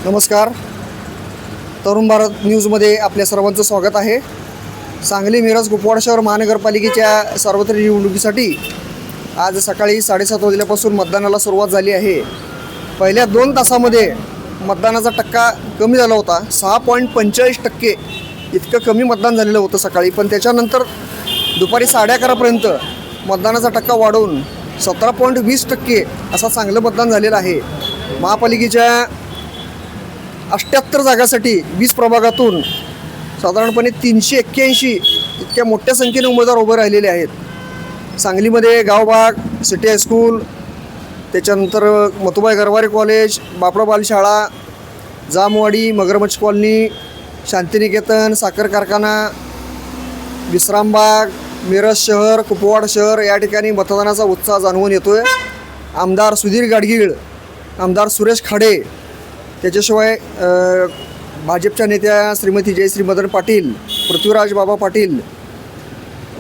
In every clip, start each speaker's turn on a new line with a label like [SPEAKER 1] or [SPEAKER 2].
[SPEAKER 1] नमस्कार. तरुण भारत न्यूजमध्ये आपल्या सर्वांचं स्वागत आहे. सांगली मिरज कुपवाड शहर महानगरपालिकेच्या सार्वत्रिक निवडणुकीसाठी आज सकाळी 7:30 वाजल्यापासून मतदानाला सुरुवात झाली आहे. पहिल्या 2 तासामध्ये मतदानाचा टक्का कमी झाला होता. 6.45% इतकं कमी मतदान झालेलं होतं सकाळी. पण त्याच्यानंतर दुपारी 11:30पर्यंत मतदानाचा टक्का वाढवून 17.20% असा चांगलं मतदान झालेलं आहे. महापालिकेच्या 78 जागासाठी 20 प्रभागातून साधारणपणे 381 इतक्या मोठ्या संख्येने उमेदवार उभे राहिलेले आहेत. सांगलीमध्ये गावभाग, सिटी हायस्कूल, त्याच्यानंतर मथुबाई गरवारे कॉलेज, बापडा बालशाळा, जामवाडी, मगरमच्छ कॉलनी, शांतिनिकेतन, साखर कारखाना, विश्रामबाग, मिरज शहर, कुपवाड शहर या ठिकाणी मतदानाचा उत्साह जाणवून येतो आहे. आमदार सुधीर गाडगीळ, आमदार सुरेश खाडे, त्याच्याशिवाय भाजपच्या नेत्या श्रीमती जयश्री मदन पाटील, पृथ्वीराज बाबा पाटील,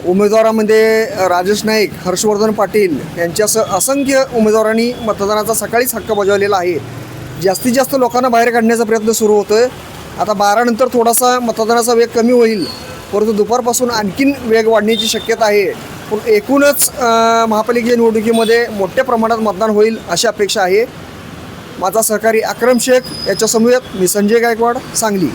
[SPEAKER 1] उमेदवारामध्ये राजेश नाईक, हर्षवर्धन पाटील यांच्यासह असंख्य उमेदवारांनी मतदानाचा सकाळीच हक्क बजावलेला आहे. जास्तीत जास्त लोकांना बाहेर काढण्याचा प्रयत्न सुरू होतो आहे. आता 12 नंतर थोडासा मतदानाचा वेग कमी होईल, परंतु दुपारपासून आणखीन वेग वाढण्याची शक्यता आहे. पण एकूणच महापालिकेच्या निवडणुकीमध्ये मोठ्या प्रमाणात मतदान होईल अशी अपेक्षा आहे. माझा सहकारी अक्रम शेख याच्यासमवेत मी संजय गायकवाड, सांगली.